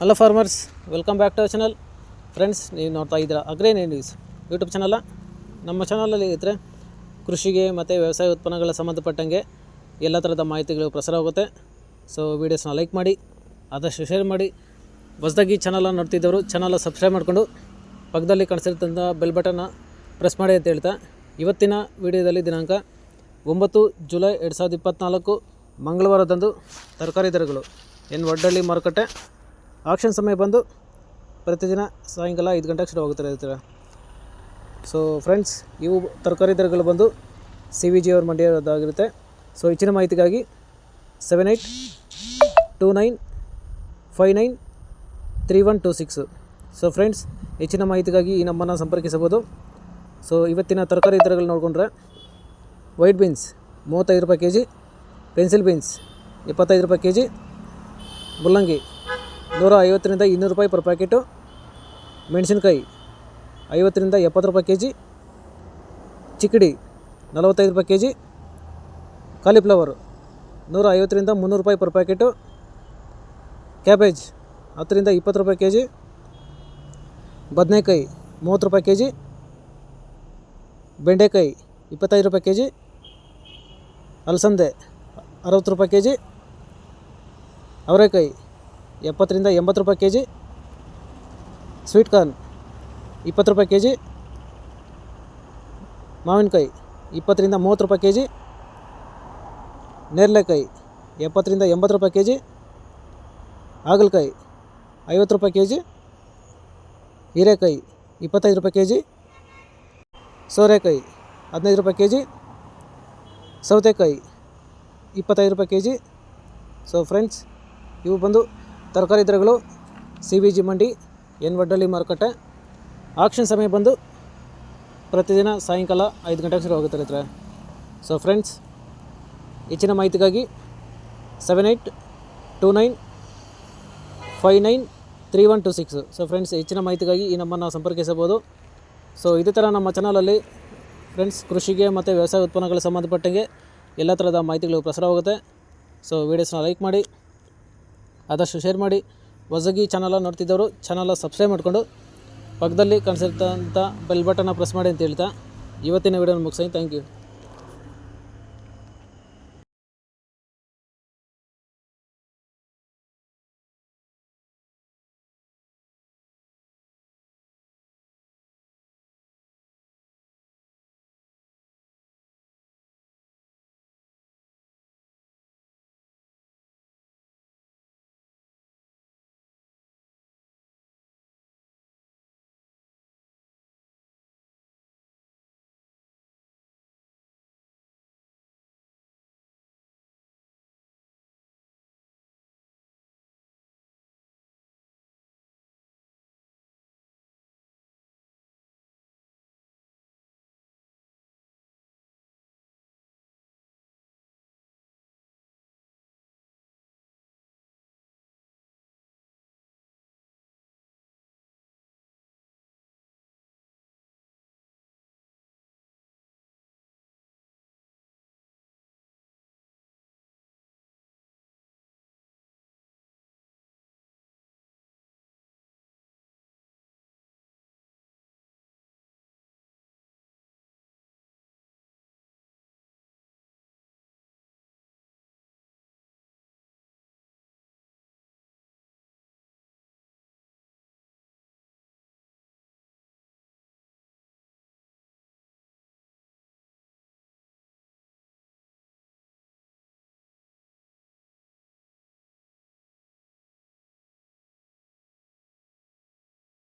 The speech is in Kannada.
Hello farmers, welcome back to our channel. Friends, ನೀವು ನೋಡ್ತಾ ಇದ್ದೀರಾ ಅಗ್ರಿ ನ್ಯೂಸ್ ಯೂಟ್ಯೂಬ್ ಚಾನಲ್ಲ. ನಮ್ಮ ಚಾನಲಲ್ಲಿ ಇದ್ದರೆ ಕೃಷಿಗೆ ಮತ್ತು ವ್ಯವಸಾಯ ಉತ್ಪನ್ನಗಳ ಸಂಬಂಧಪಟ್ಟಂಗೆ ಎಲ್ಲ ಥರದ ಮಾಹಿತಿಗಳು ಪ್ರಸಾರ ಆಗುತ್ತೆ. ಸೊ ವೀಡಿಯೋಸ್ನ ಲೈಕ್ ಮಾಡಿ, ಆದಷ್ಟು ಶೇರ್ ಮಾಡಿ. ಹೊಸದಾಗಿ ಚಾನಲನ್ನು ನೋಡ್ತಿದ್ದವರು ಚಾನಲ್ ಸಬ್ಸ್ಕ್ರೈಬ್ ಮಾಡಿಕೊಂಡು ಪಕ್ಕದಲ್ಲಿ ಕಾಣಿಸಿರ್ತಂಥ ಬೆಲ್ ಬಟನ್ನ ಪ್ರೆಸ್ ಮಾಡಿ ಅಂತ ಹೇಳ್ತಾ, ಇವತ್ತಿನ ವಿಡಿಯೋದಲ್ಲಿ ದಿನಾಂಕ 9 ಜುಲೈ 2024 ಮಂಗಳವಾರದಂದು ತರಕಾರಿ ದರಗಳು ವಡ್ಡಳ್ಳಿ ಮಾರುಕಟ್ಟೆ ಆಕ್ಷನ್ ಸಮಯ ಬಂದು ಪ್ರತಿದಿನ ಸಾಯಂಕಾಲ 5 ಗಂಟೆಗೆ ಶುರು ಆಗುತ್ತಿರುತ್ತದೆ. ಸೊ ಫ್ರೆಂಡ್ಸ್, ಇವು ತರಕಾರಿ ದರಗಳು ಬಂದು CVG ಅವ್ರ ಮಂಡಿಯದಾಗಿರುತ್ತೆ. ಸೊ ಹೆಚ್ಚಿನ ಮಾಹಿತಿಗಾಗಿ 7829593126. ಸೊ ಫ್ರೆಂಡ್ಸ್, ಹೆಚ್ಚಿನ ಮಾಹಿತಿಗಾಗಿ ಈ ನಮ್ಮನ್ನು ಸಂಪರ್ಕಿಸಬಹುದು. ಸೊ ಇವತ್ತಿನ ತರಕಾರಿ ದರಗಳು ನೋಡಿಕೊಂಡ್ರೆ, ವೈಟ್ ಬೀನ್ಸ್ 35 ರೂಪಾಯಿ kg, ಪೆನ್ಸಿಲ್ ಬೀನ್ಸ್ 25 ರೂಪಾಯಿ kg, ಮುಲ್ಲಂಗಿ 150 ರಿಂದ 200 ರೂಪಾಯಿ ಪರ್ ಪ್ಯಾಕೆಟು, ಮೆಣಸಿನಕಾಯಿ 50 ರಿಂದ 70 ರೂಪಾಯಿ kg, ಚಿಕ್ಕಡಿ 45 ರೂಪಾಯಿ kg, ಕಾಲಿಫ್ಲವರ್ 150 ರಿಂದ 300 ರೂಪಾಯಿ ಪರ್ ಪ್ಯಾಕೆಟು, ಕ್ಯಾಬೇಜ್ 10 ರಿಂದ 20 ರೂಪಾಯಿ kg, ಬದನೆಕಾಯಿ 30 ರೂಪಾಯಿ kg, ಬೆಂಡೆಕಾಯಿ 25 ರೂಪಾಯಿ kg, ಅಲಸಂದೆ 60 ರೂಪಾಯಿ kg, ಅವರೆಕಾಯಿ 70 ರಿಂದ 80 ರೂಪಾಯಿ kg, ಸ್ವೀಟ್ ಕಾರ್ನ್ 20 ರೂಪಾಯಿ kg, ಮಾವಿನಕಾಯಿ 20 ರಿಂದ 30 ರೂಪಾಯಿ kg, ನೇರಳೆಕಾಯಿ 70 ರಿಂದ 80 ರೂಪಾಯಿ kg, ಹಾಗಲಕಾಯಿ 50 ರೂಪಾಯಿ kg, ಹೀರೆಕಾಯಿ 25 ರೂಪಾಯಿ kg, ಸೋರೆಕಾಯಿ 15 ರೂಪಾಯಿ kg, ಸೌತೆಕಾಯಿ 25 ರೂಪಾಯಿ kg. ಸೊ ಫ್ರೆಂಡ್ಸ್, ಇವು ಬಂದು ತರಕಾರಿ ದರಗಳು CVG ಮಂಡಿ ವಡ್ಡಳ್ಳಿ ಮಾರುಕಟ್ಟೆ ಆಕ್ಷನ್ ಸಮಯ ಬಂದು ಪ್ರತಿದಿನ ಸಾಯಂಕಾಲ 5 ಗಂಟೆಗೆ ಶುರು ಆಗುತ್ತಿರುತ್ತದೆ. ಸೊ ಫ್ರೆಂಡ್ಸ್, ಹೆಚ್ಚಿನ ಮಾಹಿತಿಗಾಗಿ 7829593126. ಸೊ ಫ್ರೆಂಡ್ಸ್, ಹೆಚ್ಚಿನ ಮಾಹಿತಿಗಾಗಿ ಈ ನಮ್ಮನ್ನು ಸಂಪರ್ಕಿಸಬಹುದು. ಸೊ ಇದೇ ಥರ ನಮ್ಮ ಚಾನಲಲ್ಲಿ ಫ್ರೆಂಡ್ಸ್ ಕೃಷಿಗೆ ಮತ್ತು ವ್ಯವಸಾಯ ಉತ್ಪನ್ನಗಳ ಸಂಬಂಧಪಟ್ಟಂಗೆ ಎಲ್ಲ ಥರದ ಮಾಹಿತಿಗಳು ಪ್ರಸಾರವಾಗುತ್ತೆ. ಸೊ ವೀಡಿಯೋಸ್ನ ಲೈಕ್ ಮಾಡಿ, ಆದಷ್ಟು ಶೇರ್ ಮಾಡಿ. ಹೊಸದಾಗಿ ಚಾನಲನ್ನು ನೋಡ್ತಿದ್ದವರು ಚಾನಲ್ ಸಬ್ಸ್ಕ್ರೈಬ್ ಮಾಡಿಕೊಂಡು ಪಕ್ಕದಲ್ಲಿ ಕಾಣಿಸಿರ್ತಂಥ ಬೆಲ್ ಬಟನ್ನ ಪ್ರೆಸ್ ಮಾಡಿ ಅಂತ ಹೇಳ್ತಾ ಇವತ್ತಿನ ವೀಡಿಯೋನ ಮುಗಿಸ್ತೀನಿ. Thank you.